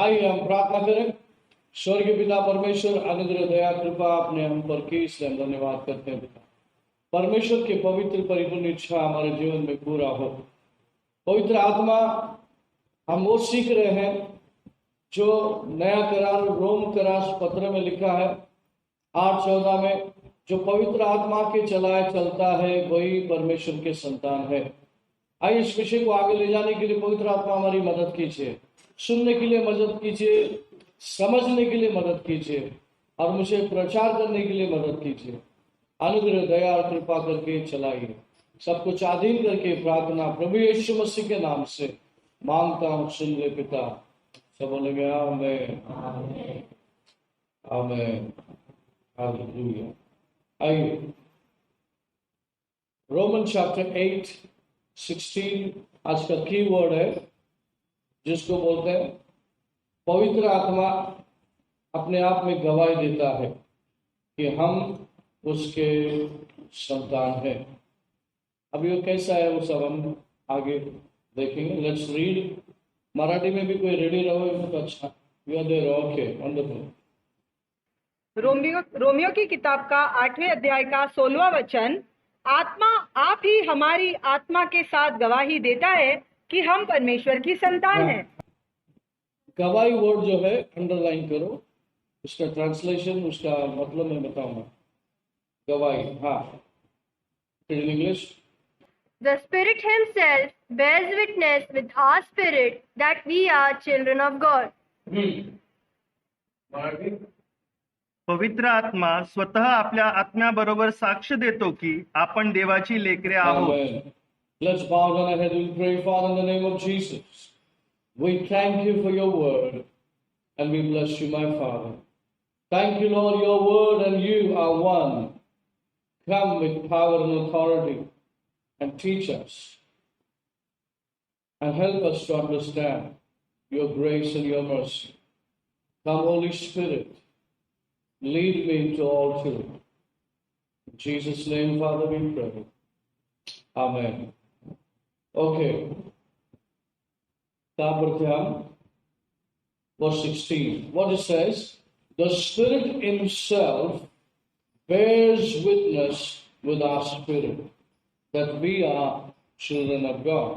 आइए हम प्रार्थना करें। स्वर्गीय पिता परमेश्वर, अनुग्रह दया कृपा आपने हम पर की, इसलिए हम धन्यवाद करते हैं पिता। परमेश्वर की पवित्र परिपूर्ण इच्छा हमारे जीवन में पूरा हो। पवित्र आत्मा, हम वो सीख रहे हैं जो नया करार रोम करार पत्र में लिखा है 8:14 में, जो पवित्र आत्मा के चलाए चलता है वही परमेश्वर के संतान है। आइए इस विषय को आगे ले जाने के लिए पवित्र आत्मा हमारी मदद कीजिए, सुनने के लिए मदद कीजिए, समझने के लिए मदद कीजिए और मुझे प्रचार करने के लिए मदद कीजिए। अनुग्रह दया और कृपा करके चलाइए। सब कुछ अधीन करके प्रार्थना प्रभु यीशु मसीह के नाम से मांगता हूँ, सुन ले पिता। सब बोलेंगे आमीन, आमीन, हालेलुया। आइए रोमन चैप्टर 8:16 आज का की वर्ड है, जिसको बोलते हैं पवित्र आत्मा अपने आप में गवाही देता है कि हम उसके संतान हैं। अब ये कैसा है वो सब हम आगे देखेंगे। Let's read. मराठी में भी कोई रेडी रहो तो अच्छा। You are there, okay, wonderful. Romeo की किताब का 8वें अध्याय का 16वां वचन। आत्मा आप ही हमारी आत्मा के साथ गवाही देता है कि हम परमेश्वर की संतान हैं। गवाही वर्ड जो है अंडरलाइन करो, उसका ट्रांसलेशन, उसका मतलब मैं बताऊंगा। गवाही, हाँ, in English. The Spirit Himself bears witness with our spirit that we are children of God. Marathi. पवित्र आत्मा स्वतः आपल्या आत्म्याबरोबर साक्ष देतो की आपण देवाची लेकरे आहोत. Amen. Let's bow down our head. We'll pray. Father, in the name of Jesus, we thank you for your word and we bless you, my Father. Thank you, Lord, your word and you are one. Come with power and authority and teach us and help us to understand your grace and your mercy. Come, Holy Spirit, lead me into all truth. In Jesus' name, Father, we pray. Amen. Okay. Verse 16. What it says? The Spirit Himself bears witness with our spirit that we are children of God.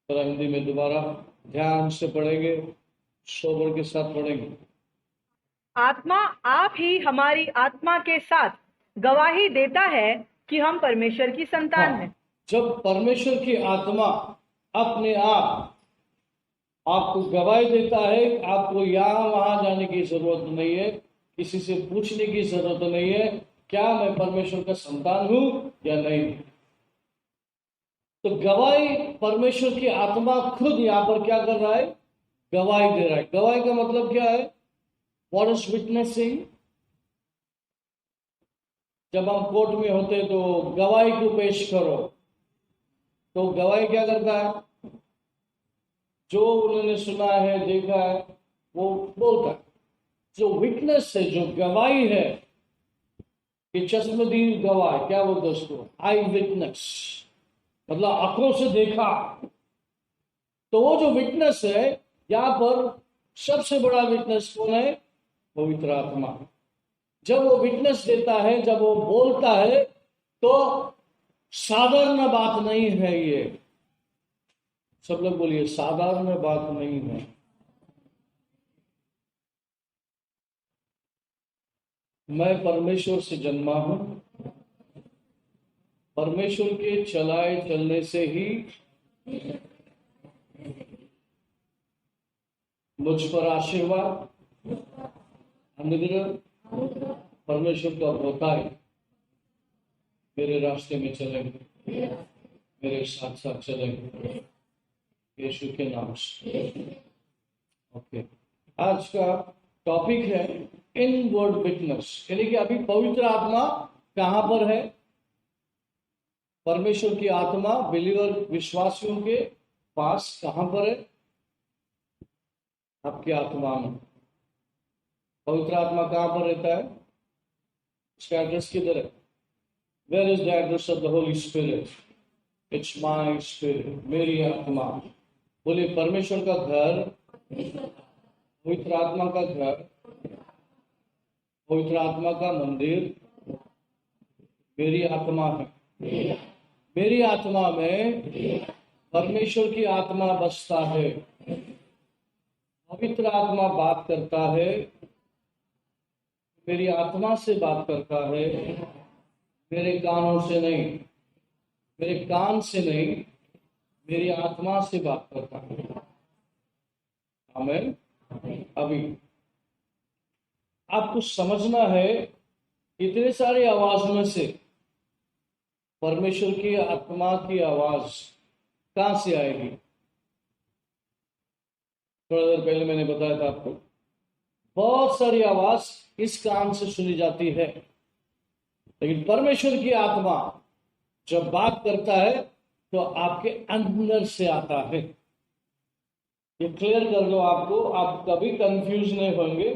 तो हिंदी में दोबारा ध्यान से पढ़ेंगे, sober के साथ पढ़ेंगे। आत्मा आप ही हमारी आत्मा के साथ गवाही देता है कि हम परमेश्वर की संतान हैं। जब परमेश्वर की आत्मा अपने आप आपको गवाही देता है, आपको यहाँ वहां जाने की जरूरत नहीं है, किसी से पूछने की जरूरत नहीं है क्या मैं परमेश्वर का संतान हूं या नहीं। तो गवाही परमेश्वर की आत्मा खुद यहाँ पर क्या कर रहा है? गवाही दे रहा है। गवाही का मतलब क्या है? What is witnessing? जब हम कोर्ट में होते तो गवाही को पेश करो, तो गवाही क्या करता है? जो उन्होंने सुना है, देखा है, वो बोलता है। जो विटनेस है, जो गवाही है, कि चश्मदीद गवाह, क्या बोलते उसको? आई विटनेस, मतलब आंखों से देखा। तो वो जो विटनेस है, यहाँ पर सबसे बड़ा विटनेस कौन है? पवित्र आत्मा। जब वो विटनेस देता है, जब वो बोलता है, तो साधारण बात नहीं है ये। सब लोग बोलिए, साधारण बात नहीं है। मैं परमेश्वर से जन्मा हूं, परमेश्वर के चलाए चलने से ही मुझ पर आशीर्वाद, अनुग्रह परमेश्वर का होता है। मेरे रास्ते में चलेंगे, मेरे साथ साथ चलेंगे, यीशु के नाम से। ओके, आज का टॉपिक है इनवर्ड विटनेस, यानी कि अभी पवित्र आत्मा कहां पर है? परमेश्वर की आत्मा बिलीवर विश्वासियों के पास कहां पर है? आपकी आत्मा में। पवित्र आत्मा कहां पर रहता है? उसका एड्रेस किधर है? Where is the address of the holy spirit? It's my spirit, मेरी आत्मा। बोलिए, परमेश्वर का घर पवित्र आत्मा का घर, पवित्र आत्मा का मंदिर मेरी आत्मा है। मेरी आत्मा में परमेश्वर की आत्मा बसता है। पवित्र आत्मा बात करता है, मेरी आत्मा से बात करता है, मेरे कानों से नहीं, मेरे कान से नहीं, मेरी आत्मा से बात करता है। आमीन। अभी आपको समझना है, इतने सारे आवाज में से परमेश्वर की आत्मा की आवाज कहां से आएगी? थोड़ा देर पहले मैंने बताया था आपको, बहुत सारी आवाज इस कान से सुनी जाती है, लेकिन परमेश्वर की आत्मा जब बात करता है तो आपके अंदर से आता है। ये क्लियर कर दो आपको, आप कभी कंफ्यूज नहीं होंगे।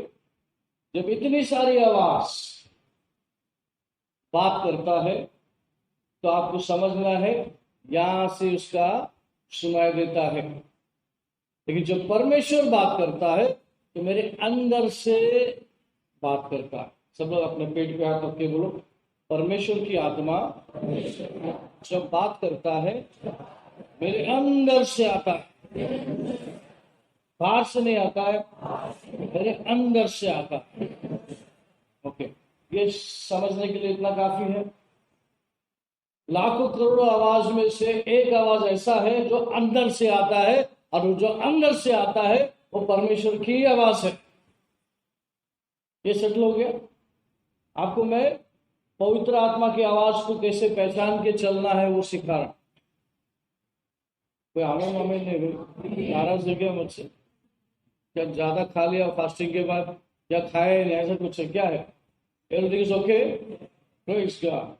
जब इतनी सारी आवाज बात करता है तो आपको समझना है यहां से उसका सुनाई देता है। लेकिन जब परमेश्वर बात करता है तो मेरे अंदर से बात करता है। सब लोग अपने पेट पे हाथ रख के बोलो, परमेश्वर की आत्मा जब बात करता है मेरे अंदर से आता है, बाहर से नहीं आता है, मेरे अंदर से आता है। ओके, ये समझने के लिए इतना काफी है। लाखों करोड़ों आवाज में से एक आवाज ऐसा है जो अंदर से आता है, और जो अंदर से आता है वो परमेश्वर की आवाज है। ये सेटल हो गया। आपको मैं पवित्र आत्मा की आवाज को कैसे पहचान के चलना है वो सिखा रहा। कोई आमीन आमीन नहीं, नाराज हो गया मुझसे? क्या ज्यादा खा लिया फास्टिंग के बाद, या खाए नहीं, ऐसा कुछ है क्या है? Everything is okay, praise God.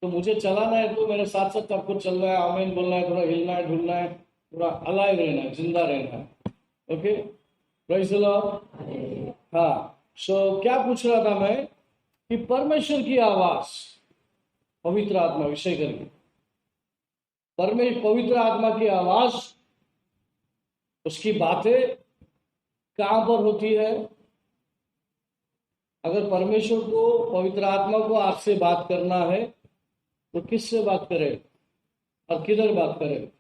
तो मुझे चलाना है तो मेरे साथ साथ आपको चलना है, आमीन बोलना है, थोड़ा हिलना है, ढुलना है, थोड़ा अलाइव रहना है, जिंदा रहना है। Okay, praise the Lord. हाँ, सो क्या पूछ रहा था मैं कि परमेश्वर की आवाज, पवित्र आत्मा विषय करके, पवित्र आत्मा की आवाज, उसकी बातें कहां पर होती है? अगर परमेश्वर को, पवित्र आत्मा को आपसे बात करना है तो किससे बात करे और किधर बात करे?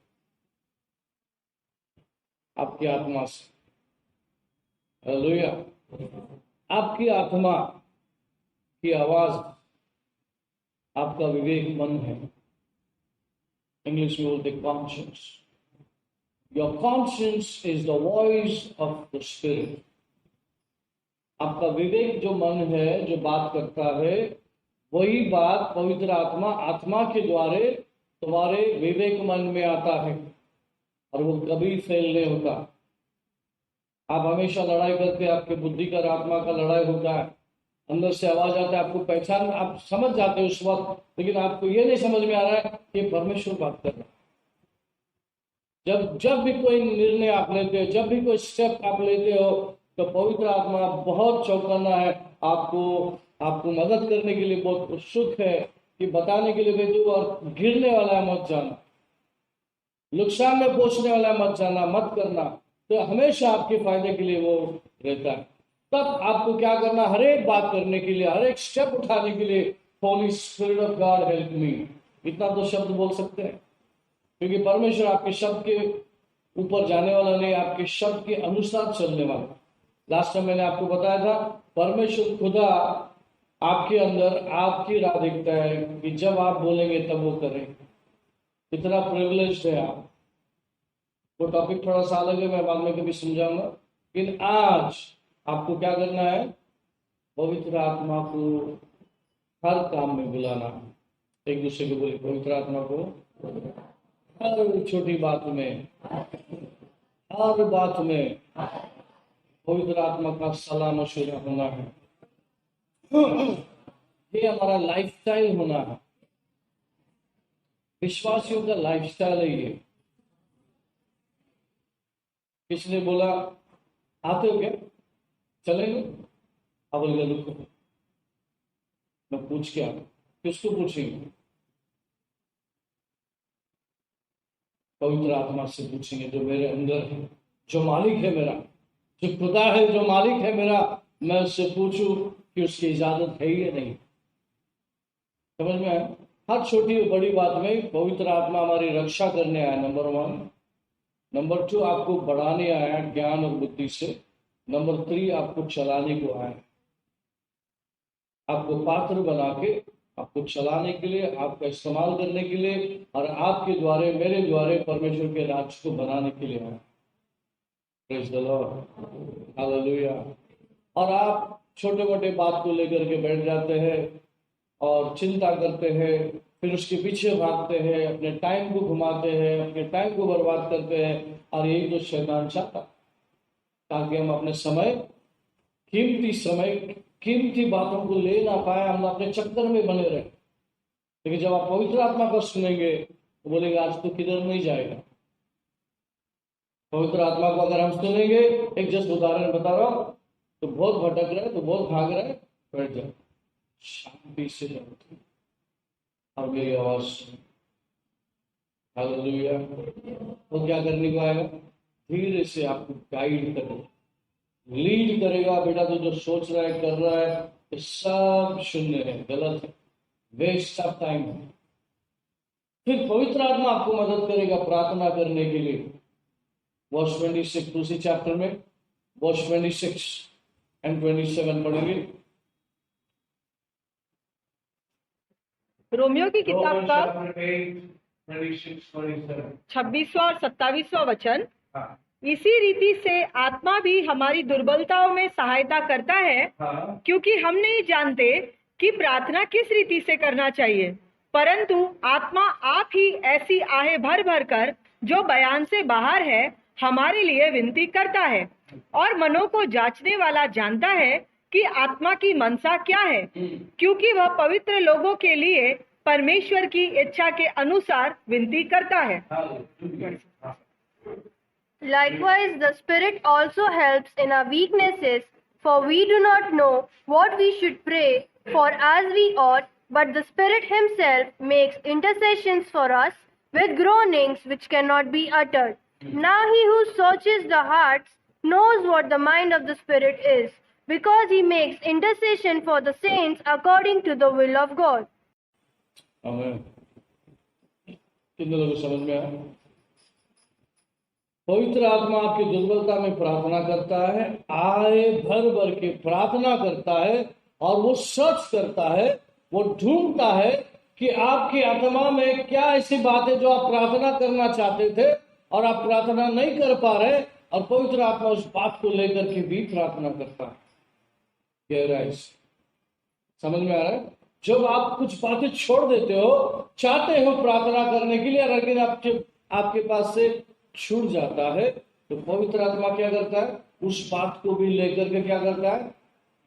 आपकी आत्मा से। हालेलुया। आपकी आत्मा की आवाज आपका विवेक मन है। इंग्लिश में बोलते conscious. Your conscious is the voice of the spirit. आपका विवेक जो मन है, जो बात करता है, वही बात पवित्र आत्मा के द्वारे तुम्हारे विवेक मन में आता है, और वो कभी फेल नहीं होता। आप हमेशा लड़ाई करते, आपके बुद्धि का आत्मा का लड़ाई होता है, अंदर से आवाज आता है, आपको पहचान, आप समझ जाते हो उस वक्त, लेकिन आपको ये नहीं समझ में आ रहा है कि परमेश्वर बात कर रहा है। जब भी कोई निर्णय आप लेते हो, जब भी कोई स्टेप आप लेते हो, तो पवित्र आत्मा बहुत चौकन्ना है, आपको मदद करने के लिए बहुत उत्सुक है कि बताने के लिए भेजू, और गिरने वाला है मत जाना, नुकसान में पहुंचने वाला है मत जाना, मत करना। तो हमेशा आपके फायदे के लिए वो रहता है। तब आपको क्या करना, हर एक बात करने के लिए, हर एक स्टेप उठाने के लिए, Holi spirit of God help me, इतना तो शब्द बोल सकते हैं। क्योंकि परमेश्वर आपके शब्द के ऊपर जाने वाला नहीं, आपके शब्द के अनुसार चलने वाला। लास्ट टाइम मैंने आपको बताया था, परमेश्वर खुदा आपके अंदर आपकी राह देखता है कि जब आप बोलेंगे तब वो करें। इतना प्रिविलेज्ड है आप। वो टॉपिक थोड़ा सा अलग है, मैं बाद में कभी समझाऊंगा। लेकिन आज आपको क्या करना है, पवित्र आत्मा को हर काम में बुलाना। एक दूसरे को बोले, पवित्र आत्मा को हर छोटी बात में, हर बात में पवित्र आत्मा का सलाह मशवरा होना है। ये हमारा लाइफस्टाइल होना है, विश्वासियों का लाइफस्टाइल है ये। किसने बोला आते हो क्या, चलेंगे? अब बोलेगा रुको, मैं पूछ के आता। किसको पूछेंगे? पवित्र आत्मा से पूछेंगे जो मेरे अंदर है। जो मालिक है मेरा, जो खुदा है, जो मालिक है मेरा, मैं उससे पूछूं कि उसकी इजाजत है या नहीं। समझ में आया? हर छोटी और बड़ी बात में पवित्र आत्मा हमारी रक्षा करने आया, नंबर 1। नंबर 2, आपको बढ़ाने आया ज्ञान और बुद्धि से। नंबर 3, आपको चलाने को आया, आपको पात्र बना के, आपको चलाने के लिए, आपका इस्तेमाल करने के लिए, और आपके द्वारे, मेरे द्वारे परमेश्वर के राज्य को बनाने के लिए आया। Praise the Lord, hallelujah. और आप छोटे मोटे बात को लेकर के बैठ जाते हैं और चिंता करते हैं, फिर उसके पीछे भागते हैं, अपने टाइम को घुमाते हैं, अपने टाइम को बर्बाद करते हैं। और यही तो शैतान चाहता, ताकि हम अपने समय, कीमती बातों को ले ना पाए, हम अपने चक्कर में बने रहे। लेकिन जब आप पवित्र आत्मा को सुनेंगे तो बोलेंगे आज तो किधर नहीं जाएगा। पवित्र आत्मा को अगर हम सुनेंगे, एक जस्ट उदाहरण बता रहा हूं, तो बहुत भटक रहे, तो बहुत भाग रहे, बैठ जाओ, शांति से जाओ और मेरी आवाज सुनो। हालेलुया। वो क्या करने को आएगा? धीरे से आपको गाइड करेगा, लीड करेगा। बेटा तो जो सोच रहा है, कर रहा है, ये सब शून्य है, गलत है, वेस्ट ऑफ टाइम है। फिर पवित्र आत्मा आपको मदद करेगा प्रार्थना करने के लिए। वर्स 26, उसी चैप्टर में वर्स 26 और 27 पढ़ेंगे। रोमियो की किताब का 26-27। 26वां और 27वां वचन, हाँ, इसी रीति से आत्मा भी हमारी दुर्बलताओं में सहायता करता है, हाँ, क्योंकि हम नहीं जानते कि प्रार्थना किस रीति से करना चाहिए, परंतु आत्मा आप ही ऐसी आहें भर भर कर, जो बयान से बाहर है, हमारे लिए विनती करता है। और मनों को जांचने वाला जानता है कि आत्मा की मनसा क्या है, क्योंकि वह पवित्र लोगों के लिए परमेश्वर की इच्छा के अनुसार विनती करता है। Likewise, the Spirit also helps in our weaknesses, for we do not know what we should pray for as we ought, but the Spirit Himself makes intercessions for us with groanings which cannot be uttered. Now He who searches the hearts knows what the mind of the Spirit is, because He makes intercession for the saints according to the will of God. आमीन। कितने लोगों को समझ में आया? पवित्र आत्मा आपकी दुर्बलता में प्रार्थना करता है, आए भर भर के प्रार्थना करता है, और वो सर्च करता है, वो ढूंढता है कि आपकी आत्मा में क्या ऐसी बात है जो आप प्रार्थना करना चाहते थे और आप प्रार्थना नहीं कर पा रहे, और पवित्र आत्मा उस बात को लेकर के भी प्रार्थना करता है। गहराई से समझ में आ रहा है? जब आप कुछ बातें छोड़ देते हो, चाहते हो प्रार्थना करने के लिए, लेकिन आपके पास से छूट जाता है, तो पवित्र आत्मा क्या करता है? उस बात को भी लेकर के क्या करता है?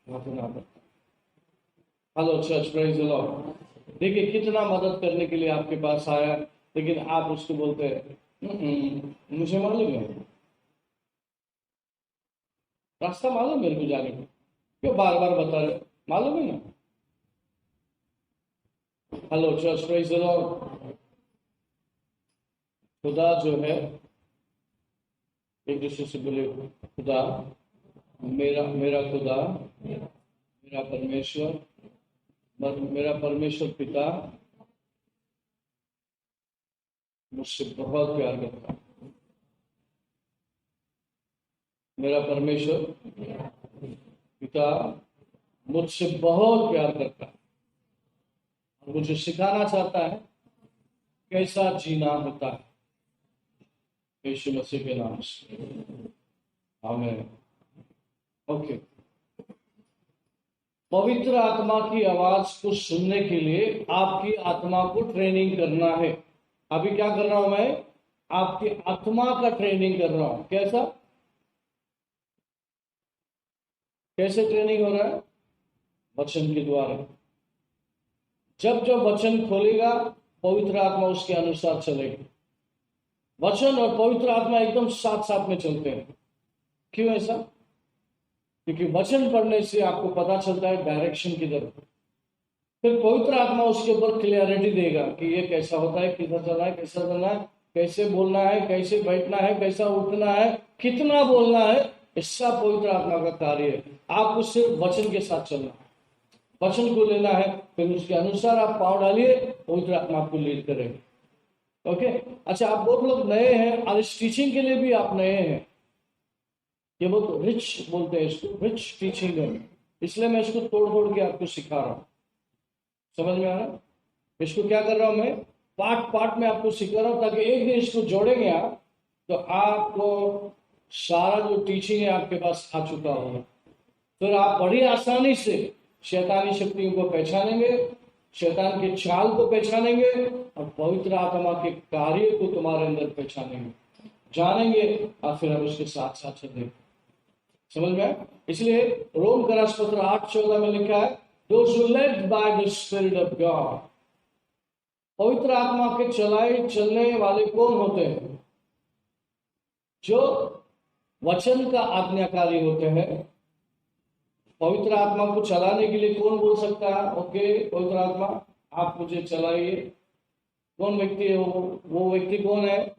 प्रार्थना करता है। Hello church, praise the Lord. देखिए कितना मदद करने के लिए आपके पास आया, लेकिन आप उसको बोलते हैं मुझे मालूम है, रास्ता मालूम मेरे को जाने को, क्यों बार बार बता रहे? मालूम है ना। Hello church, praise the Lord. खुदा जो है, एक दूसरे से बोले, खुदा मेरा खुदा, मेरा परमेश्वर, मेरा परमेश्वर पिता मुझसे बहुत प्यार करता है। मेरा परमेश्वर पिता मुझसे बहुत प्यार करता है, और मुझे सिखाना चाहता है कैसा जीना होता है, यीशु मसीह के नाम से, आमीन। ओके, पवित्र आत्मा की आवाज को सुनने के लिए आपकी आत्मा को ट्रेनिंग करना है। अभी क्या कर रहा हूं मैं? आपकी आत्मा का ट्रेनिंग कर रहा हूं। कैसे ट्रेनिंग हो रहा है? वचन के द्वारा। जब वचन खोलेगा, पवित्र आत्मा उसके अनुसार चलेगा। वचन और पवित्र आत्मा एकदम साथ साथ में चलते हैं। क्यों ऐसा? क्योंकि वचन पढ़ने से आपको पता चलता है डायरेक्शन किधर। फिर पवित्र आत्मा उसके ऊपर क्लियरिटी देगा कि ये कैसा होता है, किधर चलना है, कैसा चलना है, कैसे बोलना है, कैसे बैठना है, कैसा उठना है, कितना बोलना है, इसका पवित्र आत्मा का कार्य है। आपको सिर्फ वचन के साथ चलना है, वचन को लेना है, फिर उसके अनुसार आप पाँव डालिए, पवित्र आत्मा आपको लीड करेंगे। ओके, अच्छा, आप बहुत लोग नए हैं और इस टीचिंग के लिए भी आप नए हैं। ये बहुत रिच बोलते हैं इसको, रिच टीचिंग है, इसलिए मैं इसको तोड़ तोड़ के आपको सिखा रहा हूँ। समझ में आ रहा है? इसको क्या कर रहा हूं मैं, पार्ट पार्ट में आपको सिखा रहा हूं, ताकि एक दिन इसको जोड़ेंगे आप तो आपको सारा जो टीचिंग है आपके पास आ चुका होगा। फिर आप बड़ी आसानी से शैतानी शक्तियों को पहचानेंगे, शैतान के चाल को पहचानेंगे और पवित्र आत्मा के कार्य को तुम्हारे अंदर पहचानेंगे, जानेंगे, और फिर हम उसके साथ साथ चलेंगे। समझ में आया? इसलिए रोम का राष्ट्रपत्र 8:14 में लिखा है, those who led by the Spirit of God। पवित्र आत्मा के चलने वाले कौन होते हैं? जो वचन का आज्ञाकारी होते हैं। पवित्र आत्मा को चलाने के लिए कौन बोल सकता है, ओके पवित्र आत्मा आप मुझे चलाइए? कौन व्यक्ति है वो व्यक्ति कौन है?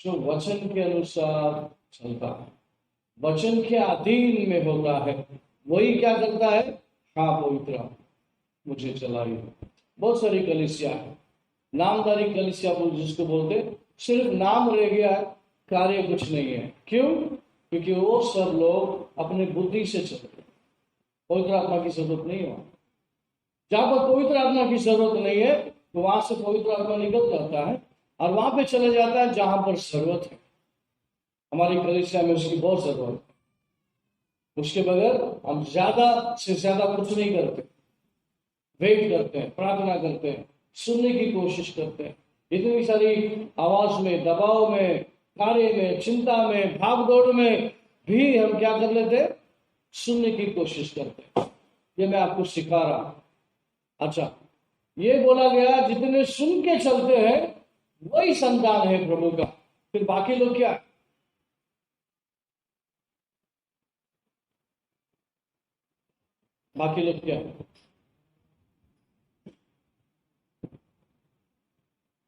जो वचन के अनुसार चलता है, वचन के अधीन में होता है, वही क्या करता है? हाँ पवित्र आत्मा मुझे चलाइए। बहुत सारी कलीसिया है, नामधारी कलीसिया जिसको बोलते, सिर्फ नाम रह गया है, कार्य कुछ नहीं है। क्यों? क्योंकि वो सब लोग अपने बुद्धि से चलते, पवित्र आत्मा की जरूरत नहीं है। जहां पर पवित्र आत्मा की जरूरत नहीं है तो वहां से पवित्र आत्मा निकल जाता है और वहां पे चले जाता है जहां पर जरूरत है। हमारी कलीसिया में उसकी बहुत जरूरत है, उसके बगैर हम ज्यादा से ज्यादा कुछ नहीं करते। वेट करते हैं, प्रार्थना करते हैं, सुनने की कोशिश करते हैं। इतनी सारी आवाज में, दबाव में, कार्य में, चिंता में, भाग दौड़ में भी हम क्या कर लेते हैं? सुनने की कोशिश करते हैं। ये मैं आपको सिखा रहा हूं। अच्छा, ये बोला गया जितने सुन के चलते हैं वही संतान है प्रभु का। फिर बाकी लोग क्या? बाकी लोग क्या?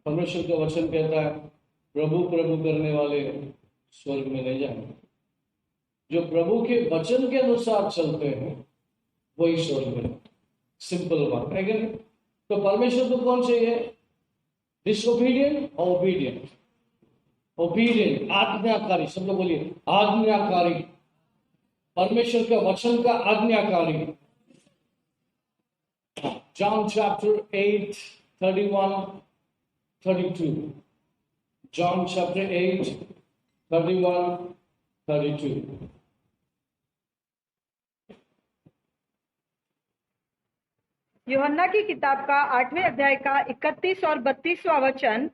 परमेश्वर का वचन कहता है, प्रभु प्रभु करने वाले स्वर्ग में नहीं जाएंगे। जो प्रभु के वचन के अनुसार चलते हैं वही स्वर्ग में। सिंपल बात है क्या? तो परमेश्वर को कौन चाहिए? डिसोबीडियंट और ओबीडियंट। ओबीडियंट आज्ञाकारी, सब लोग बोलिए आज्ञाकारी, परमेश्वर के वचन का आज्ञाकारी। John chapter 8, 31, 32. John chapter 8, 31, 32. यूहन्ना की किताब का 8वें अध्याय का 31 और 32वां वचन।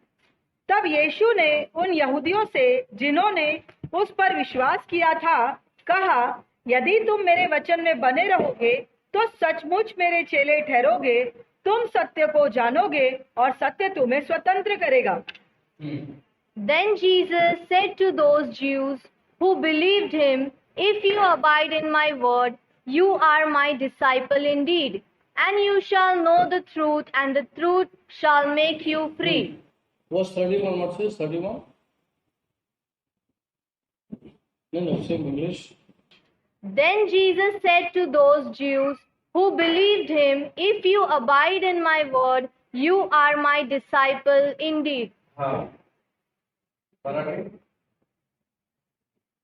तब यीशु ने उन यहूदियों से जिन्होंने उस पर विश्वास किया था कहा, यदि तुम मेरे वचन में बने रहोगे तो सचमुच मेरे चेले ठहरोगे, तुम सत्य को जानोगे और सत्य तुम्हें स्वतंत्र करेगा। Then Jesus said to those Jews who believed him, if you abide in my word, you are my disciple indeed, and you shall know the truth, and the truth shall make you free. Verse 31, what says 31? No, same English. Then Jesus said to those Jews who believed him, if you abide in my word, you are my disciple indeed.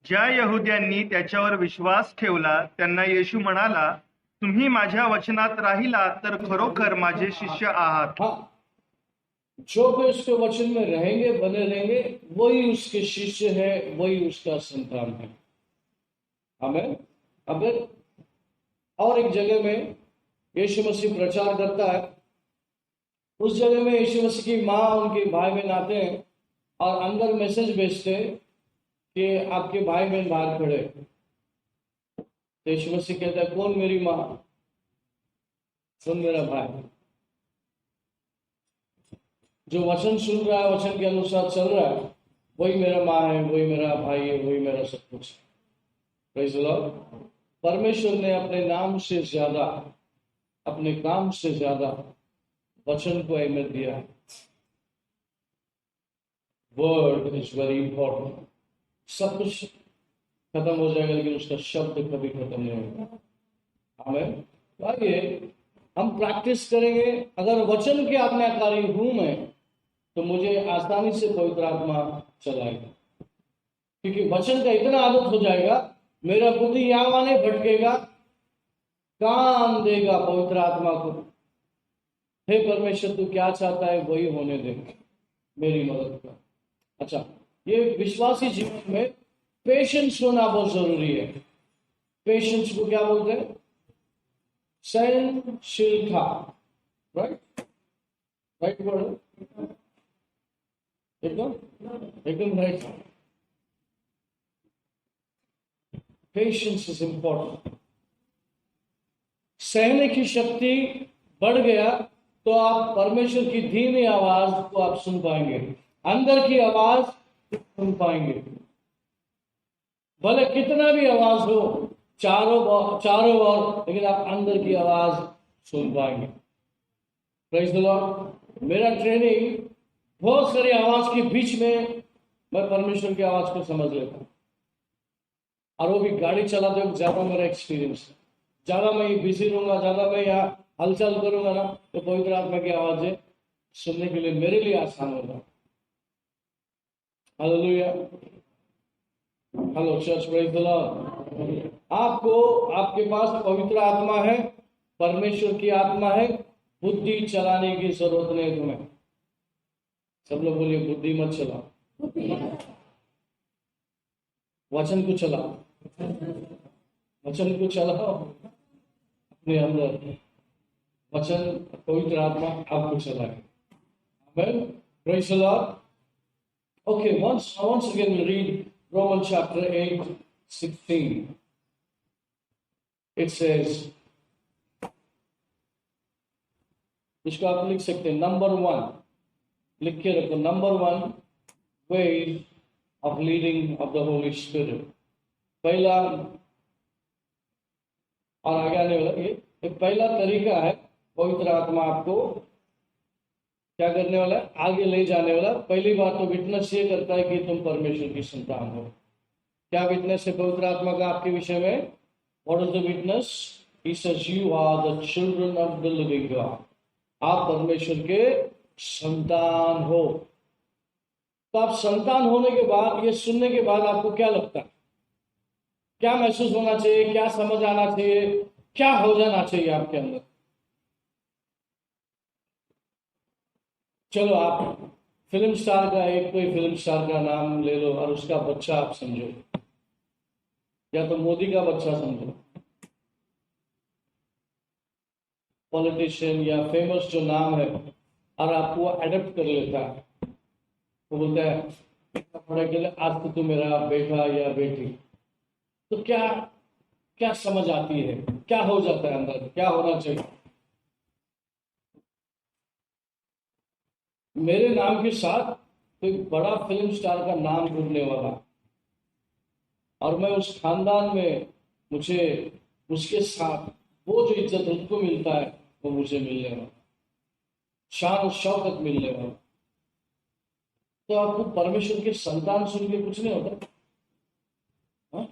ज्या यहुद्यांनी त्याच्यावर विश्वास ठेवला त्यांना येशू म्हणाला, तुम्ही माझ्या वचनात राहिला तर खरोखर माझे शिष्य आहात। हाँ, जो भी उसके वचन में रहेंगे, बने रहेंगे, वही उसके शिष्य है, वही उसका संतान है। हमें अगर और एक जगह में यीशु मसीह प्रचार करता है, उस जगह में यीशु मसीह की माँ उनके भाई बहन आते हैं और अंदर मैसेज भेजते हैं कि आपके भाई बहन बाहर खड़े। तो यीशु मसीह कहता है, कौन मेरी माँ, कौन मेरा भाई? जो वचन सुन रहा है, वचन के अनुसार चल रहा है, वही मेरा माँ है, वही मेरा भाई है, वही मेरा सब कुछ है। Praise the Lord. परमेश्वर ने अपने नाम से ज्यादा, अपने काम से ज्यादा वचन को अहमियत दिया है। Word is very important. सब कुछ खत्म हो जाएगा, लेकिन उसका शब्द कभी खत्म नहीं होगा। हमें आइए हम प्रैक्टिस करेंगे। अगर वचन के आज्ञाकारी हूं मैं, तो मुझे आसानी से पवित्र आत्मा चलाएगा, क्योंकि वचन का इतना आदत हो जाएगा, मेरा बुद्धि यहाँ वहां नहीं भटकेगा, कान देगा पवित्र आत्मा को। हे परमेश्वर, तू क्या चाहता है वही होने दे, मेरी मदद कर। अच्छा, ये विश्वासी जीवन में पेशेंस होना बहुत जरूरी है। पेशेंस को क्या बोलते हैं? सहनशीलता। राइट राइट वर्ड, एकदम एकदम राइट। Patience is important. सहने की शक्ति बढ़ गया तो आप परमेश्वर की धीमी आवाज को आप सुन पाएंगे, अंदर की आवाज सुन पाएंगे। भले कितना भी आवाज हो चारों ओर, लेकिन आप अंदर की आवाज सुन पाएंगे। Praise the Lord. मेरा ट्रेनिंग बहुत सारी आवाज के बीच में मैं परमेश्वर की आवाज को समझ लेता हूं, और वो भी गाड़ी चलाते वक्त ज्यादा मेरा एक्सपीरियंस है। ज्यादा मैं बिजी रहूंगा, ज्यादा मैं यहाँ हलचल करूंगा ना, तो पवित्र आत्मा की आवाजें सुनने के लिए मेरे लिए आसान होगा। Hallelujah. Hello church, praise the Lord. आपको, आपके पास पवित्र आत्मा है, परमेश्वर की आत्मा है, बुद्धि चलाने की जरूरत नहीं तुम्हें। सब लोग बोलिए, बुद्धि मत चलाओ, वचन को चलाओ, वचन को चलाओ अपने अंदर। वचन, पवित्र आत्मा आपको चलाए। Amen. Praise the Lord. Okay, once again we'll read Romans chapter 8:16. It says, इसको आप लिख सकते हैं, नंबर 1 लिख के रखो, number 1 way of leading of the holy spirit. पहला, और आगे आने वाला ये एक पहला तरीका है पवित्र आत्मा आपको क्या करने वाला है, आगे ले जाने वाला। पहली बात तो विटनेस ये करता है कि तुम परमेश्वर की संतान हो। क्या विटनेस है पवित्र आत्मा का आपके विषय में? What is the witness? He says you are the children of the living God. आप परमेश्वर के संतान हो। तो आप संतान होने के बाद, ये सुनने के बाद आपको क्या लगता है? क्या महसूस होना चाहिए? क्या समझ आना चाहिए? क्या हो जाना चाहिए आपके अंदर? चलो, आप फिल्म स्टार का, एक कोई फिल्म स्टार का नाम ले लो और उसका बच्चा आप समझो, या तो मोदी का बच्चा समझो, पॉलिटिशियन या फेमस जो नाम है, और आपको अडेप्ट कर लेता है। वो बोलता है पढ़ने के लिए, आज तो तू मेरा बेटा या बेटी। तो क्या क्या समझ आती है? क्या हो जाता है अंदर? क्या होना चाहिए? मेरे नाम के साथ कोई बड़ा फिल्म स्टार का नाम जुड़ने वाला, और मैं उस खानदान में, मुझे उसके साथ वो जो इज्जत उसको मिलता है वो मुझे मिलने वाला, शान और शौकत मिलने वाला। तो आपको परमेश्वर के संतान सुन के कुछ नहीं होता? हा?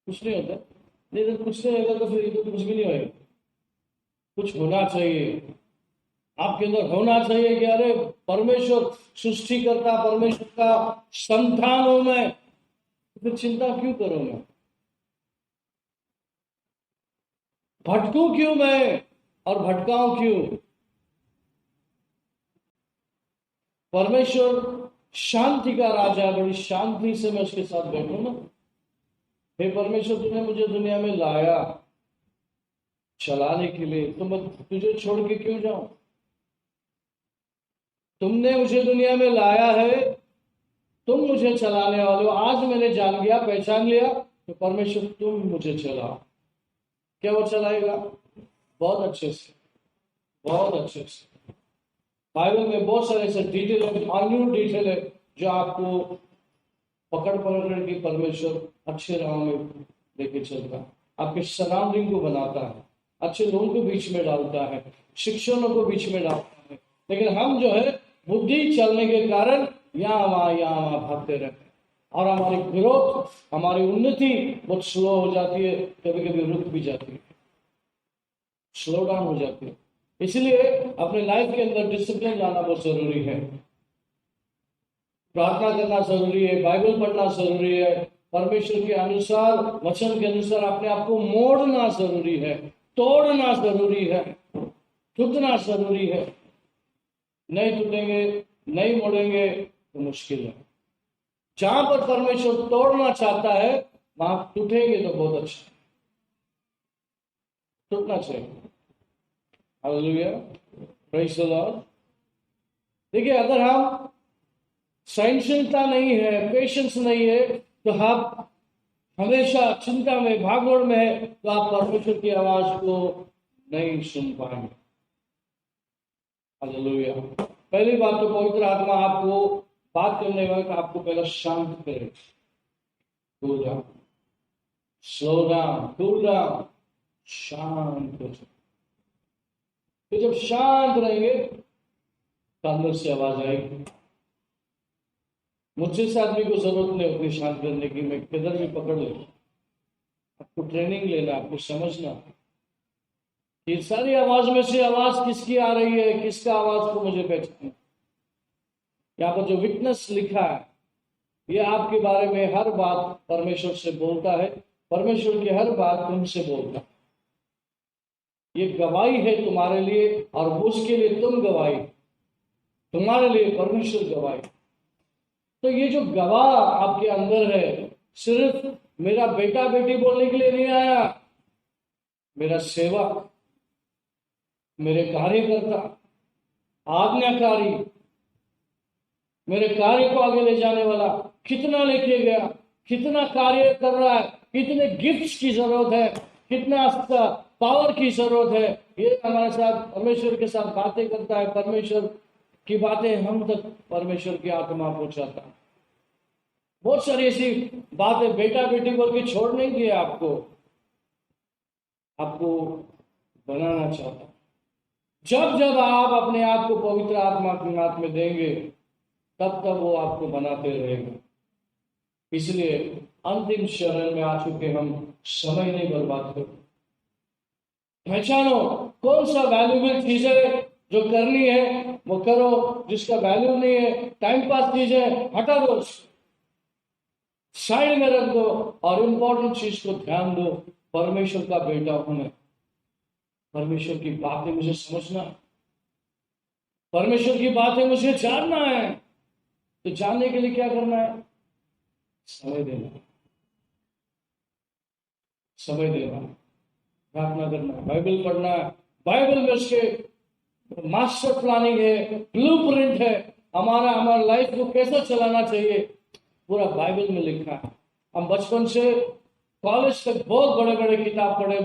कुछ नहीं होता। नहीं तो कुछ नहीं होगा तो फिर ये तो कुछ भी नहीं होगा। कुछ होना चाहिए आपके अंदर, होना चाहिए कि अरे परमेश्वर सृष्टि करता, परमेश्वर का संतान हूं मैं, फिर चिंता क्यों करूं मैं? भटकूं क्यों मैं और भटकाऊं क्यों? परमेश्वर शांति का राजा, बड़ी शांति से मैं उसके साथ बैठूं ना। हे परमेश्वर, तूने मुझे दुनिया में लाया चलाने के लिए, तो मैं तुझे छोड़ के क्यों जाऊं? तुमने मुझे दुनिया में लाया है, तुम मुझे चलाने वाले हो। आज मैंने जान लिया, पहचान लिया, तो परमेश्वर तुम मुझे चलाओ। क्या वो चलाएगा? बहुत अच्छे से, बहुत अच्छे से। बाइबल में बहुत सारे ऐसे डिटेल है, माइन्यूट डिटेल है, जो आपको पकड़ के परमेश्वर अच्छे राह में लेके चलता है, आपके सराउंडिंग को बनाता है, अच्छे लोगों को बीच में डालता है, शिक्षकों को बीच में डालता है। लेकिन हम जो है बुद्धि चलने के कारण यहाँ वहां भागते रहते हैं। और हमारी ग्रोथ, हमारी उन्नति बहुत स्लो हो जाती है, कभी कभी रुक भी जाती है, स्लो डाउन हो जाती है। इसलिए अपने लाइफ के अंदर डिसिप्लिन लाना बहुत जरूरी है। प्रार्थना करना जरूरी है, बाइबल पढ़ना जरूरी है, परमेश्वर के अनुसार, वचन के अनुसार अपने आप को मोड़ना जरूरी है, तोड़ना जरूरी है, टूटना जरूरी है। नहीं टूटेंगे, नहीं मोड़ेंगे तो मुश्किल है। जहां पर परमेश्वर तोड़ना चाहता है वहां टूटेंगे तो बहुत अच्छा, टूटना चाहिए। Hallelujah, praise the Lord. देखिए, अगर हम सहनशीलता नहीं है, पेशेंस नहीं है, तो आप हमेशा चिंता में, भागदौड़ में है, तो आप परमेश्वर की आवाज को नहीं सुन पाएंगे। हालेलुया। पहली बात तो पवित्र आत्मा आपको बात करने वक्त आपको पहले शांत करे। Cool down, slow down, cool down, शांत हो जाओ। तो जब शांत रहेंगे तो अंदर से आवाज आएगी। मुझसे इस आदमी को जरूरत नहीं अपनी शांत करने की, मैं किधर भी पकड़ ले। आपको ट्रेनिंग लेना, आपको समझना ये सारी आवाज में से आवाज किसकी आ रही है, किसका आवाज को मुझे पहचानना। यहाँ पर जो विटनेस लिखा है, ये आपके बारे में हर बात परमेश्वर से बोलता है, परमेश्वर की हर बात तुमसे बोलता है। ये गवाही है तुम्हारे लिए, और उसके लिए तुम गवाही, तुम्हारे लिए परमेश्वर गवाही। तो ये जो गवाह आपके अंदर है, सिर्फ मेरा बेटा बेटी बोलने के लिए नहीं आया, मेरा सेवक, मेरे कार्यकर्ता, आज्ञाकारी, मेरे कार्य को आगे ले जाने वाला, कितना लेके गया, कितना कार्य कर रहा है, कितने गिफ्ट्स की जरूरत है, कितना पावर की जरूरत है, ये हमारे साथ परमेश्वर के साथ बातें करता है। परमेश्वर की बातें हम तक परमेश्वर की आत्मा पहुंचाता है। बहुत सारी ऐसी बातें बेटा बेटी बोल के छोड़ नहीं दिया, आपको बनाना चाहता। जब जब आप अपने आप को पवित्र आत्मा के हाथ में देंगे, तब तब वो आपको बनाते रहेगा। इसलिए अंतिम चरण में आ चुके हम, समय नहीं बर्बाद करो। पहचानो कौन सा वैल्यूबल चीज है जो करनी है वो करो, जिसका वैल्यू नहीं है, टाइम पास चीजें हटा दो, साइड में रख दो, और इंपॉर्टेंट चीज को ध्यान दो। परमेश्वर का बेटा हूं मैं, परमेश्वर की बातें मुझे समझना, परमेश्वर की बातें मुझे जानना है। तो जानने के लिए क्या करना है? समय देना, समय देना, प्रार्थना करना, बाइबल पढ़ना है। बाइबल में उसके मास्टर प्लानिंग है, ब्लूप्रिंट है, हमारा लाइफ को कैसे चलाना चाहिए, पूरा बाइबल में लिखा है। हम बचपन से कॉलेज तक बहुत बड़े बड़े किताब पढ़े,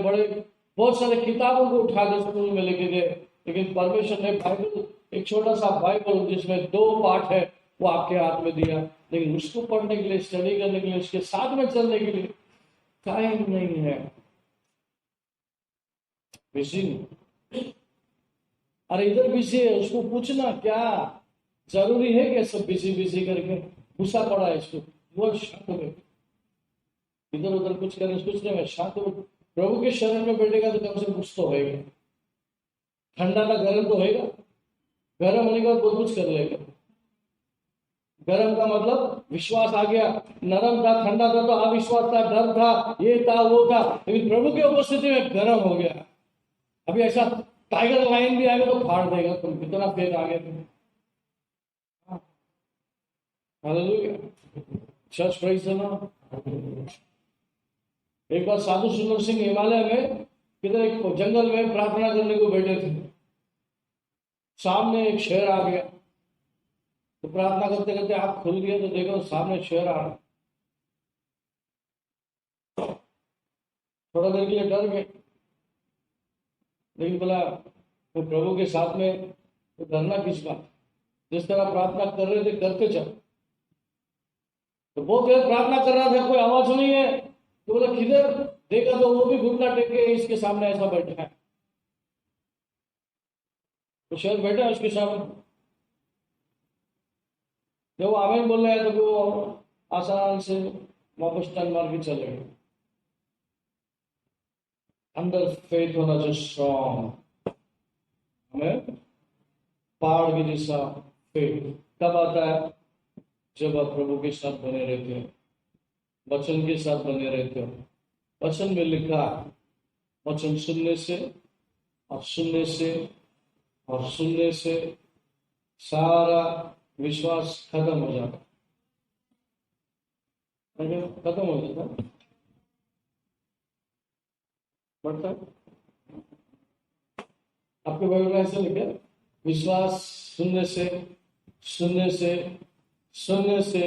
बहुत सारे किताबों को उठा के स्कूल में लेके गए, लेकिन परमेश्वर ने बाइबल, एक छोटा सा बाइबल जिसमें 2 पार्ट है, वो आपके हाथ में दिया। लेकिन उसको पढ़ने के लिए, स्टडी करने के लिए, उसके साथ में चलने के लिए टाइम नहीं है। बिजी, अरे इधर बिजी है, उसको पूछना क्या जरूरी है क्या सब बिजी बिजी करके गुस्सा पड़ा है इसको, वो शांत हो, इधर उधर कुछ नहीं, शांत हो। प्रभु के शरण में बैठेगा तो कम से कम कुछ तो होएगा, ठंडा का गर्म तो होएगा, गर्म होने के बाद बहुत कुछ कर लेगा। गर्म का मतलब विश्वास आ गया, नरम था, ठंडा था तो अविश्वास था, डर था, ये था वो था, लेकिन प्रभु की उपस्थिति में गर्म हो गया। अभी ऐसा टाइगर लाइन भी आएगा तो फाड़ देगा, तुम कितना फेर आ गए। Hallelujah, church praise the Lord. एक बार साधु सुंदर सिंह हिमालय में किधर एक जंगल में प्रार्थना करने को बैठे थे, सामने एक शेर आ गया। तो प्रार्थना करते करते आँख खुल गया तो देखो सामने शेर आ रहा। थोड़ा देर के लिए डर गए, लेकिन बोला तो प्रभु के साथ में तो डरना किस बात, जिस तरह प्रार्थना कर रहे थे करते चलो। तो बहुत देर प्रार्थना कर रहा था, कोई आवाज नहीं है, तो बोला किधर, देखा तो वो भी घुटना टेक के इसके सामने ऐसा बैठा है। तो शेर बैठा है उसके सामने, जब वो आमीन बोल रहे हैं तो वो आसान से वापस टर्न मार के चले गए। अंदर फेथ होना चाहिए स्ट्रॉन्ग, हमें पहाड़ के जैसा फेथ कब आता है? जब आप प्रभु के साथ बने रहते हो, वचन के साथ बने रहते हो। वचन में लिखा है, वचन सुनने से और सुनने से और सुनने से सारा विश्वास खत्म हो जाता, खत्म हो जाता, बढ़ता है। आपके बाइबल में ऐसे लिखा है, विश्वास सुनने से सुनने से सुनने से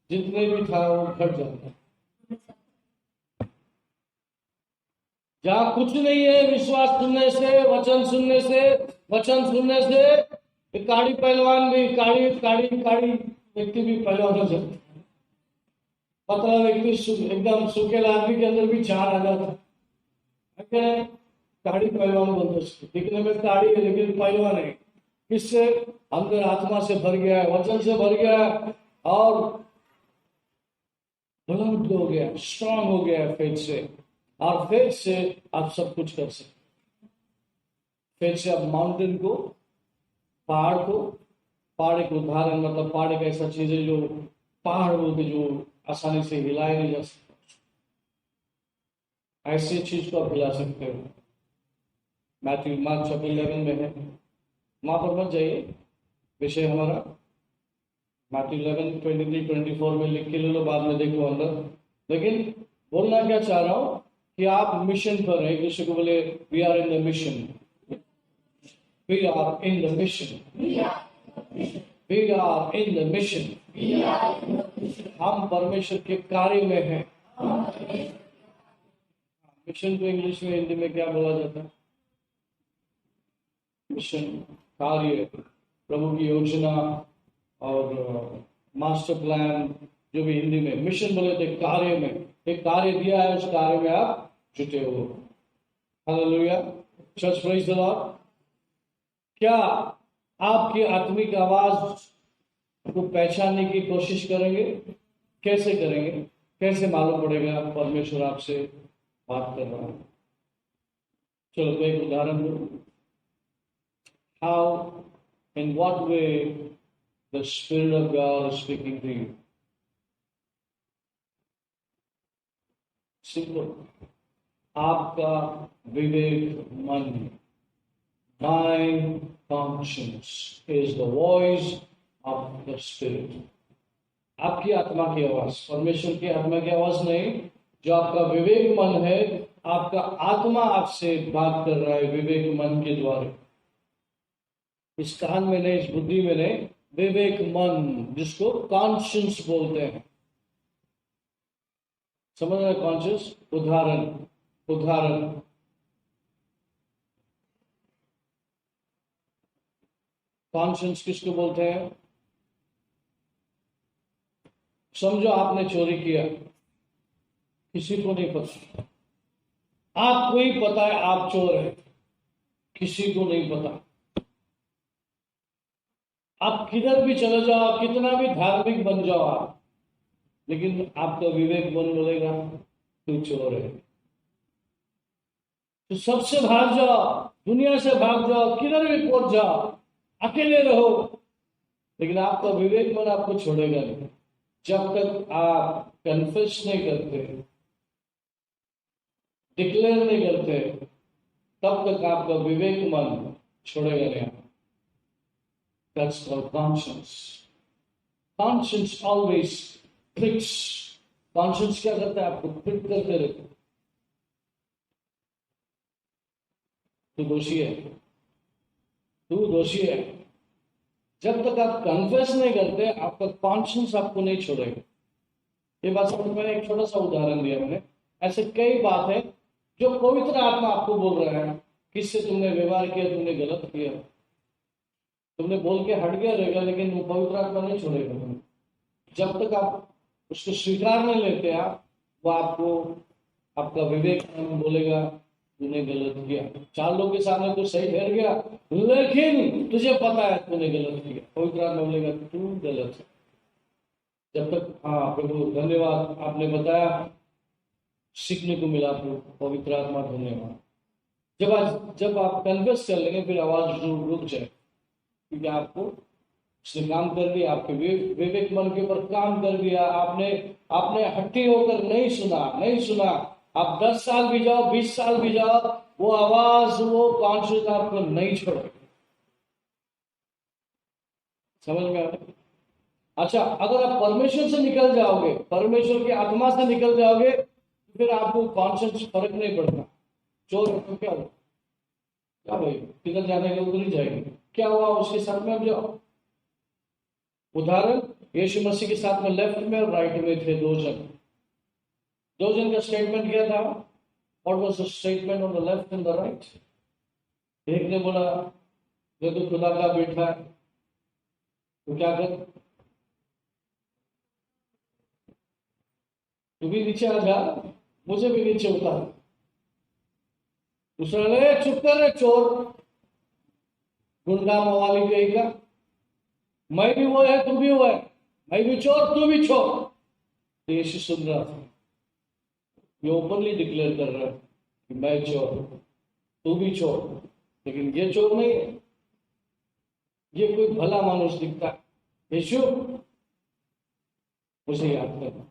जितने भी था वो घट जाता है। जहां कुछ नहीं है, विश्वास सुनने से, वचन सुनने से, वचन सुनने से एक काड़ी पहलवान भी, काड़ी काड़ी काड़ी व्यक्ति भी पहलवान हो जाता है। पतला व्यक्ति एकदम सूखे आदमी के अंदर भी जान आ जाता है। काड़ी पहलवान बोलते उसको, दिखने में काड़ी है लेकिन पहलवान है। किससे? अंदर आत्मा से भर गया है, वचन से भर गया है और बुलंद हो गया, स्ट्रांग हो गया है फेथ से। और फेथ से आप सब कुछ कर सकते। फेथ से आप माउंटेन को, पहाड़ एक उदाहरण, मतलब पहाड़ एक ऐसा चीज है जो पहाड़ बोलते, जो आसानी से हिलाया नहीं जा सकता। ऐसी चीज को आप हिला सकते हो। मैथ्यू मार्क चैप्टर 11 में है, वहां पर मत जाइए, विषय हमारा मैथ्यू 11 23 24 में लिख के ले लो, बाद में देखो अंदर। लेकिन बोलना क्या चाह रहा हूं कि आप मिशन पर हैं। एक दूसरे को बोले, we are in the mission, we are in the mission, we are in the mission. हम परमेश्वर के कार्य में हैं। मिशन को इंग्लिश में, हिंदी में क्या बोला जाता है? मिशन, कार्य, प्रभु की योजना और मास्टर प्लान, जो भी हिंदी में मिशन बोले थे, कार्य में एक कार्य दिया है, उस कार्य में आप जुटे हो। Hallelujah, church praise the Lord. क्या आपकी आत्मिक आवाज को पहचानने की कोशिश करेंगे? कैसे करेंगे? कैसे मालूम पड़ेगा परमेश्वर आपसे बात कर रहा है? चलो मैं एक उदाहरण दूं। How, in what way the spirit of God is speaking to you? Simple, आपका विवेक मन, mind conscious is the voice of the spirit. आपकी आत्मा की आवाज, परमेश्वर की आत्मा की आवाज नहीं, जो आपका विवेक मन है, आपका आत्मा आपसे बात कर रहा है विवेक मन के द्वारा। इस कान में नहीं, इस बुद्धि में नहीं, विवेक मन, जिसको कॉन्शियस बोलते हैं। समझ रहे? कॉन्शियस। उदाहरण कॉन्शियस किसको बोलते हैं? समझो आपने चोरी किया, किसी को नहीं पता, आपको ही पता है आप चोर हैं, किसी को नहीं पता। आप किधर भी चले जाओ, कितना भी धार्मिक बन जाओ आप, लेकिन आपका विवेक मन बोलेगा तू चोर है। तो सबसे भाग जाओ, दुनिया से भाग जाओ, किधर भी पहुंच जाओ, अकेले रहो, लेकिन आपका विवेक मन आपको छोड़ेगा नहीं। जब तक आप कन्फेस नहीं करते, डिक्लेयर नहीं करते, तब तक आपका विवेक मन छोड़ेगा नहीं। That's called conscience. Conscience always pricks. Conscience क्या करता है? आपको prick करते रहता है। तू दोषी है, तू दोषी है। जब तक आप कन्फेस नहीं करते, आपका कॉन्शियस आपको नहीं छोड़ेगा। ये बात समझ में? एक छोटा सा उदाहरण दिया मैंने। ऐसे कई बात है जो पवित्र आत्मा आपको बोल रहा है, किससे तुमने व्यवहार किया, तुमने गलत किया, तुमने बोल के हट गया रहेगा, लेकिन वो पवित्र आत्मा नहीं छोड़ेगा। जब तक आप उसको स्वीकार नहीं लेते, आप वो आपको, आपका विवेक बोलेगा तूने गलत किया। 4 लोग के सामने तो सही ठहर गया, लेकिन तुझे पता है तूने गलत किया। पवित्र आत्मा बोलेगा तू गलत है। जब तक, हाँ प्रभु धन्यवाद, आपने बताया, सीखने को मिला प्रभु, पवित्र आत्मा धन्यवाद। जब आप कन्फेस कर लेंगे फिर आवाज रुक जाए, क्योंकि आपको उसने काम कर दिया, आपके विवेक मन के ऊपर काम कर दिया। आपने हट्टी होकर नहीं सुना। आप 10 साल भी जाओ, 20 साल भी जाओ, वो आवाज, वो कॉन्शियस आपको नहीं छोड़ेगा। समझ में आ रहा है? अच्छा, अगर आप परमेश्वर से निकल जाओगे, परमेश्वर की आत्मा से निकल जाओगे, तो फिर आपको कॉन्शियस फर्क नहीं पड़ता। चोर तो क्या हुआ, क्या भाई किधर जाने के उधर ही जाएंगे, क्या हुआ उसके साथ में अब जाओ। उदाहरण, यीशु मसीह के साथ में लेफ्ट में और राइट में थे दो जन का स्टेटमेंट क्या था? What was the statement on the left and the right? एक ने बोला ये तो खुदा का बेटा है, तो क्या कर, तू भी नीचे आ जा, मुझे भी नीचे उतार। दूसरा ने चुप कर रे चोर, गुंडा मवाली कहेगा, मैं भी वो है तू भी वो है, मैं भी चोर तू भी चोर। तो यीशु सुन रहा था, ये ओपनली डिक्लेयर कर रहा है कि मैं चोर तू भी चोर, लेकिन ये चोर नहीं है, ये कोई भला मानुष दिखता है। यीशु मुझे याद करना।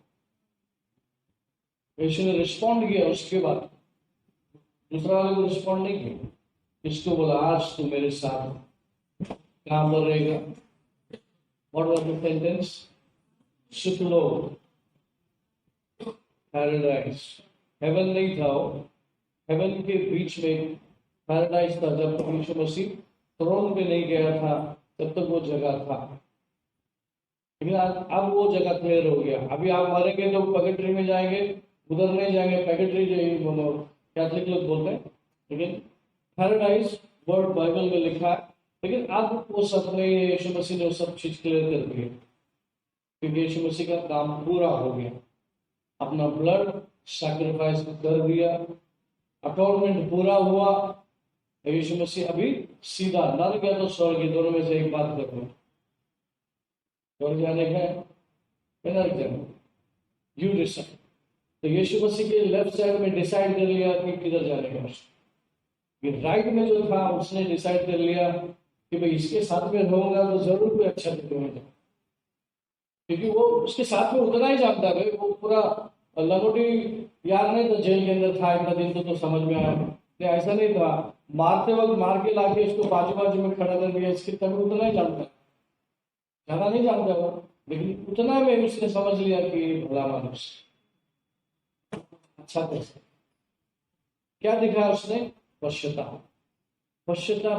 यीशु ने रिस्पॉन्ड किया, उसके बाद दूसरा वाले को रिस्पॉन्ड नहीं किया। इसको बोला आज तू मेरे साथ कहां पर रहेगा? What was the sentence? Sukhlok, paradise. Heaven नहीं था वो, हेवन के बीच में पैराडाइज था। जब तक यीशु मसीह थ्रोन पे नहीं गया था तब तक वो जगह था, लेकिन अब वो जगह क्लियर हो गया। अभी आप मरेंगे तो पैकेट्री में जाएंगे, उधर नहीं जाएंगे। पैकेट्री जो कैथलिक लोग बोलते हैं, लेकिन पैराडाइज वर्ड बाइबल में लिखा है। लेकिन अब वो सब नहीं है, यीशु मसीह ने वो सब चीज क्लियर कर दी, क्योंकि यीशु मसीह का काम पूरा हो गया। अपना ब्लड सैक्रिफाइस कर दिया, अटोनमेंट पूरा हुआ। यीशु मसीह अभी सीधा नरक या तो स्वर्ग, दोनों में से एक बात कर लो, स्वर्ग जाने का है नरक जाने, यू डिसाइड। तो यीशु मसीह के लेफ्ट साइड में डिसाइड कर लिया कि किधर जाने का। ये राइट में जो था उसने डिसाइड कर लिया कि भाई इसके साथ में रहूंगा तो जरूर कोई अच्छा दिखेगा, क्योंकि वो उसके साथ में उतना ही जानता है। वो पूरा लंगोटी यार नहीं तो जेल के अंदर था इतना दिन, तो समझ में आया नहीं, ऐसा नहीं था। मारते वक्त मार के लाके इसको बाजू में खड़ा कर दिया, इसके तभी उतना ही जानता, ज्यादा नहीं जानता वो, लेकिन उतना में उसने समझ लिया कि भला मानुष अच्छा कैसे। क्या दिखा उसने? पश्चाताप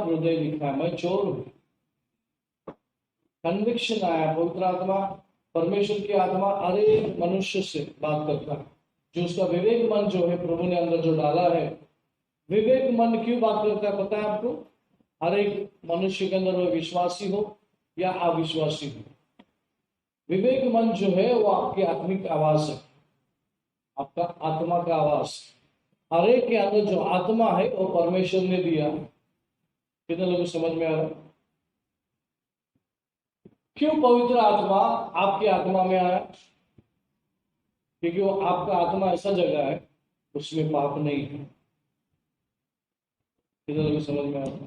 हृदय दिखा, मैं चोर हूं। कन्विक्शन आया, पवित्र आत्मा, परमेश्वर की आत्मा हर एक मनुष्य से बात करता है। जो उसका विवेक मन जो है प्रभु ने अंदर जो डाला है, विवेक मन क्यों बात करता है पता है आपको? हर एक मनुष्य के अंदर वो विश्वासी हो या अविश्वासी हो, विवेक मन जो है वो आपकी आत्मिक आवाज है, आपका आत्मा का आवाज। हर एक के अंदर जो आत्मा है वो परमेश्वर ने दिया। कितने लोगों को समझ में आ रहा है? क्यों पवित्र आत्मा आपकी आत्मा में आया? क्योंकि वो आपका आत्मा ऐसा जगह है उसमें पाप नहीं है। कितने लोगों को समझ में आ रहा है?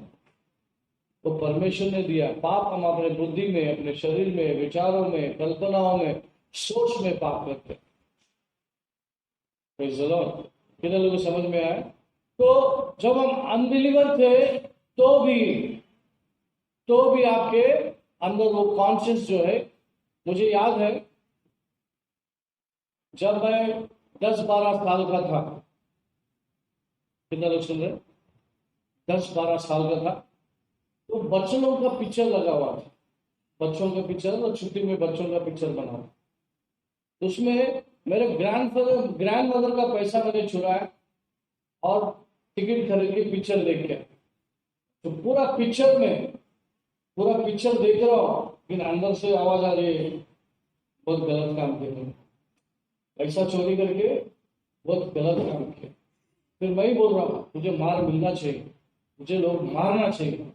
तो परमेश्वर ने दिया। पाप हम अपने बुद्धि में, अपने शरीर में, विचारों में, कल्पनाओं में, सोच में पाप करते हैं। कितने लोगों को समझ में आया? तो जब हम अनबिलीवर थे तो भी आपके अंदर वो कॉन्शियस जो है, मुझे याद है जब मैं 10-12 साल का था, कितना लोग सुन रहे? 10-12 साल का था, तो बच्चों का पिक्चर लगा हुआ था, बच्चों का पिक्चर, और छुट्टी में बच्चों का पिक्चर बना। तो उसमें मेरे ग्रैंडमदर का पैसा मैंने चुराया और टिकट खरीद के पिक्चर देख के, तो पूरा पिक्चर देख रहा हूँ, लेकिन अंदर से आवाज आ रही है बहुत गलत काम किया, पैसा चोरी करके बहुत गलत काम किया। फिर मैं ही बोल रहा हूँ मुझे मार मिलना चाहिए, मुझे लोग मारना चाहिए।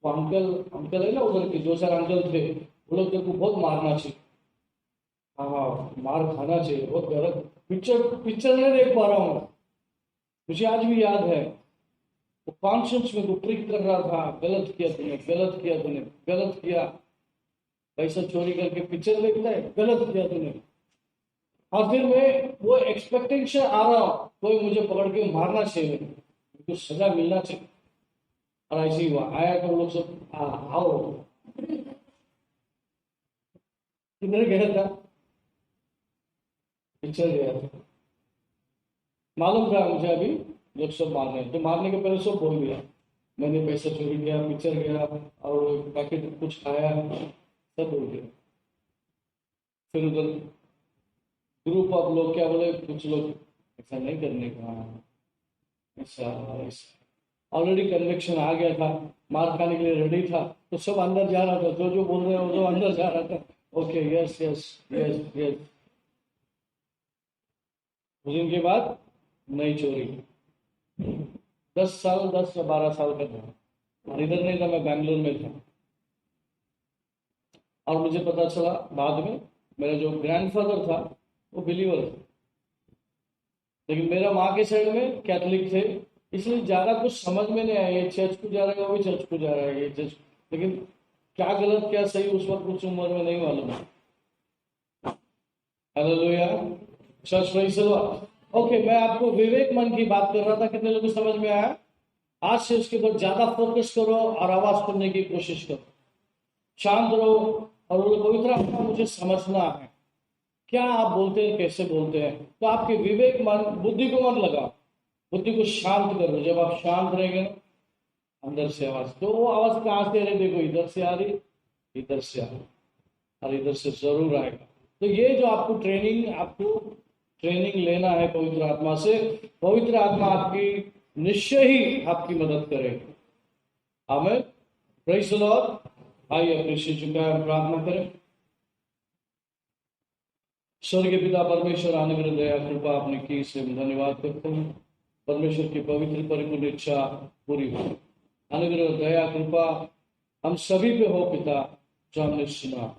वो अंकल है ना उधर के 2-4 अंकल थे, वो लोग तेरे को बहुत मारना चाहिए। हाँ, मार खाना चाहिए, बहुत गलत। पिक्चर नहीं देख पा रहा हूँ मैं। मुझे आज भी याद है, वो कॉन्शियस में ट्रिक कर रहा था, गलत किया तूने, गलत किया तूने, गलत किया। पैसा चोरी करके पिक्चर देखता है, गलत किया तूने। और फिर मैं वो एक्सपेक्टेशन आ रहा हूँ, कोई मुझे पकड़ के मारना चाहिए, कुछ सजा मिलना चाहिए। और ऐसे ही हुआ, आया तो लोग सब आओ। किधर गया था? पिक्चर गया था। मालूम था मुझे अभी लोग सब मारने हैं, तो मारने के पहले सब बोल दिया मैंने पैसा चोरी किया, पिक्चर गया और पैकेट कुछ खाया, सब बोल दिया। फिर उधर ग्रुप ऑफ लोग क्या बोले, कुछ लोग ऐसा नहीं करने का, ऐसा ऐसा। ऑलरेडी कन्विक्शन आ गया था, मार खाने के लिए रेडी था, तो सब अंदर जा रहा था, जो बोल रहे हैं वो जो अंदर जा रहा था। Okay, yes yes yes yes. उस दिन के बाद नई चोरी। 10 साल, 10 या 12 साल का था, और इधर नहीं था, मैं बैंगलोर में था। और मुझे पता चला बाद में, मेरा जो ग्रैंडफादर था वो बिलीवर था, लेकिन मेरा माँ के साइड में कैथोलिक थे, इसलिए ज्यादा कुछ समझ में नहीं आया। ये चर्च को जा रहा है, वो भी चर्च को जा रहा है, ये चर्च, लेकिन क्या गलत क्या सही उस वक्त कुछ उम्र में नहीं मालूम है। Hallelujah, church praise the Lord. Okay, मैं आपको विवेक मन की बात कर रहा था, कितने लोगों को समझ में आया? आज से उसके ऊपर ज्यादा फोकस करो और आवाज सुनने की कोशिश करो, शांत रहो और बोलो पवित्र आत्मा मुझे समझना है, क्या आप बोलते हैं, कैसे बोलते हैं। तो आपके विवेक मन, बुद्धि को मत लगाओ, बुद्धि को शांत करो। जब आप शांत रहेंगे ना, अंदर से आवाज, तो वो आवाज कहाँ से आ रही? देखो, इधर से आ रही, इधर से आ रही, और इधर से जरूर आएगा। तो ये जो आपको ट्रेनिंग लेना है पवित्र आत्मा से, पवित्र आत्मा आपकी निश्चय ही आपकी मदद करेगी। आमीन, प्रेज़ द लॉर्ड। आइए अपने शिशु का प्रार्थना करें। स्वर्गीय पिता परमेश्वर, अनुग्रह दया कृपा आपने की, इसलिए हम धन्यवाद करते हैं। परमेश्वर की पवित्र परिपूर्ण इच्छा पूरी हो, अनुग्रह दया कृपा हम सभी पे हो पिता। जो हमने सुना,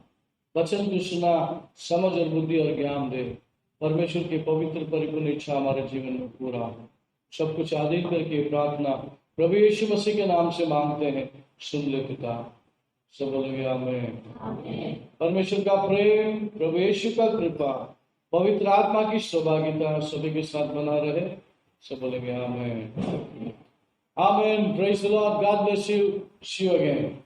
वचन को सुना, समझ और बुद्धि और ज्ञान दे। परमेश्वर की पवित्र परिपूर्ण इच्छा हमारे जीवन में पूरा हो। सब कुछ आधीन करके प्रार्थना प्रभु यीशु मसीह के नाम से मांगते हैं, सुन ले पिता। सब बोलेंगे आमीन। परमेश्वर का प्रेम, प्रभु यीशु का कृपा, पवित्र आत्मा की सहभागिता सभी के साथ बना रहे। सब बोलेंगे आमीन। आमीन। Praise the Lord. God bless you. See you again.